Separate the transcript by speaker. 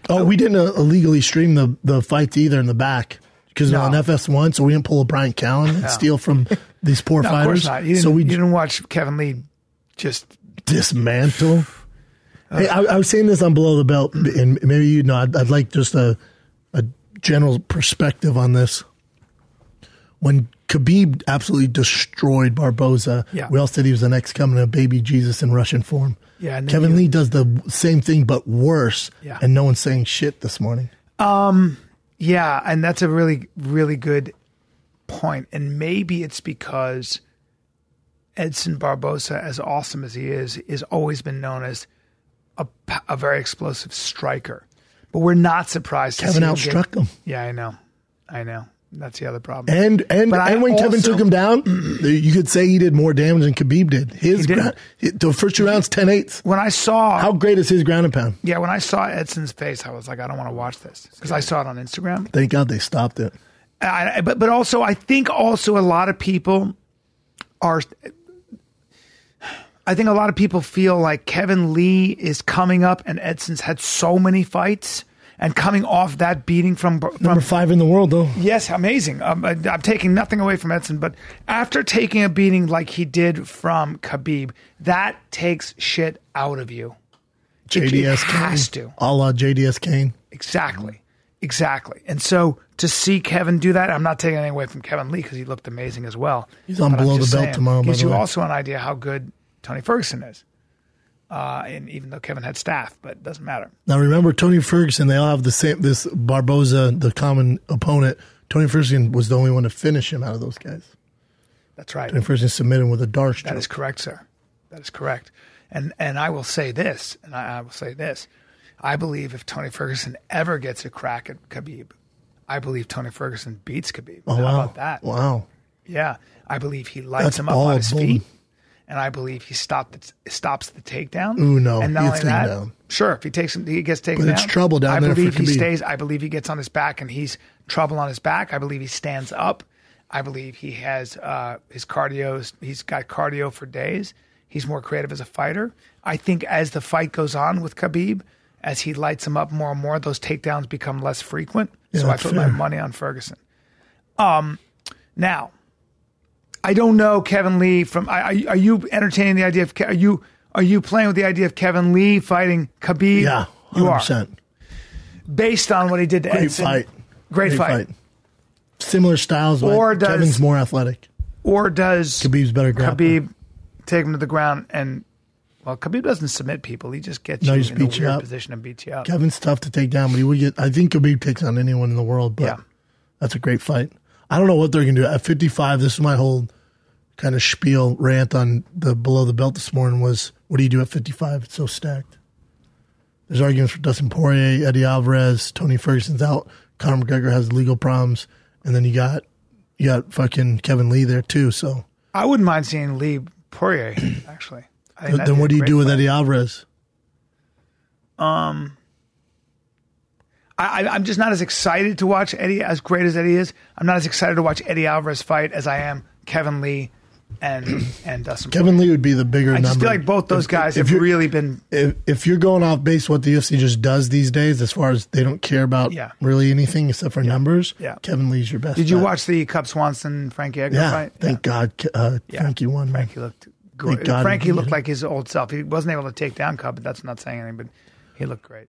Speaker 1: Oh, we didn't illegally stream the fights either in the back because they're on FS1, so we didn't pull a Bryan Callen and steal from these poor fighters.
Speaker 2: Of course not. You didn't watch Kevin Lee just
Speaker 1: dismantle. Hey, I was saying this on Below the Belt, and maybe I'd like just a general perspective on this. When Khabib absolutely destroyed Barboza, we all said he was the next coming of baby Jesus in Russian form.
Speaker 2: Yeah,
Speaker 1: Kevin Lee does the same thing but worse, and no one's saying shit this morning.
Speaker 2: Yeah, and that's a really, really good point. And maybe it's because Edson Barboza, as awesome as he is, has always been known as a very explosive striker. But we're not surprised.
Speaker 1: Kevin outstruck him.
Speaker 2: Yeah, I know. That's the other problem.
Speaker 1: And when Kevin took him down, you could say he did more damage than Khabib did. The first 2 rounds, 10-8.
Speaker 2: When I saw...
Speaker 1: How great is his ground and pound?
Speaker 2: Yeah, when I saw Edson's face, I was like, I don't want to watch this. Because I saw it on Instagram.
Speaker 1: Thank God they stopped it.
Speaker 2: But also, I think also a lot of people are... I think a lot of people feel like Kevin Lee is coming up and Edson's had so many fights and coming off that beating from
Speaker 1: number 5 in the world, though.
Speaker 2: Yes, amazing. I'm taking nothing away from Edson, but after taking a beating like he did from Khabib, that takes shit out of you.
Speaker 1: JDS
Speaker 2: Kane. Has to.
Speaker 1: A la JDS Kane.
Speaker 2: Exactly. And so to see Kevin do that, I'm not taking anything away from Kevin Lee because he looked amazing as well.
Speaker 1: He's on Below the Belt tomorrow, by the way.
Speaker 2: Gives you also an idea how good Tony Ferguson is. And even though Kevin had staff, but it doesn't matter.
Speaker 1: Now remember, Tony Ferguson, they all have the same, this Barboza, the common opponent. Tony Ferguson was the only one to finish him out of those guys.
Speaker 2: That's right.
Speaker 1: Tony Ferguson submitted him with a dart stroke.
Speaker 2: That is correct, sir. That is correct. And I will say this, I believe if Tony Ferguson ever gets a crack at Khabib, I believe Tony Ferguson beats Khabib.
Speaker 1: Oh,
Speaker 2: How
Speaker 1: wow.
Speaker 2: about that?
Speaker 1: Wow.
Speaker 2: Yeah. I believe he lights him up on his feet. And I believe he stops the takedown.
Speaker 1: Ooh, no.
Speaker 2: And not only that,
Speaker 1: down.
Speaker 2: Sure, if he takes him, he gets taken down.
Speaker 1: But it's trouble down there for Khabib.
Speaker 2: I believe he stays. I believe he gets on his back and he's trouble on his back. I believe he stands up. I believe he has his cardio. He's got cardio for days. He's more creative as a fighter. I think as the fight goes on with Khabib, as he lights him up more and more, those takedowns become less frequent.
Speaker 1: Yeah,
Speaker 2: so I put my money on Ferguson. Now, I don't know Kevin Lee from. Are you entertaining the idea of? Are you playing with the idea of Kevin Lee fighting Khabib?
Speaker 1: Yeah, 100%.
Speaker 2: You are. Based on what he did to Edson. Great fight.
Speaker 1: Similar styles, but Kevin's more athletic.
Speaker 2: Or does
Speaker 1: Khabib's better grappler.
Speaker 2: Khabib take him to the ground and? Well, Khabib doesn't submit people. He just gets you in a weird position and beats you up.
Speaker 1: Kevin's tough to take down, but he would get. I think Khabib takes on anyone in the world. But that's a great fight. I don't know what they're going to do. At 55, this is my whole kind of spiel rant on the Below the Belt this morning was, what do you do at 55? It's so stacked. There's arguments for Dustin Poirier, Eddie Alvarez, Tony Ferguson's out, Conor McGregor has legal problems, and then you got fucking Kevin Lee there too. So
Speaker 2: I wouldn't mind seeing Lee Poirier, actually.
Speaker 1: Then what do you do with Eddie Alvarez?
Speaker 2: I'm just not as excited to watch Eddie, as great as Eddie is. I'm not as excited to watch Eddie Alvarez fight as I am Kevin Lee and Dustin.
Speaker 1: Kevin Lee would be the bigger number.
Speaker 2: I just feel like both those guys have really been.
Speaker 1: If you're going off base what the UFC just does these days, as far as they don't care about really anything except for numbers, Kevin Lee's your best.
Speaker 2: Did you watch the Cub Swanson Frankie Edgar fight?
Speaker 1: Thank God Frankie won.
Speaker 2: Frankie looked great. Frankie looked like his old self. He wasn't able to take down Cub, but that's not saying anything. But he looked great.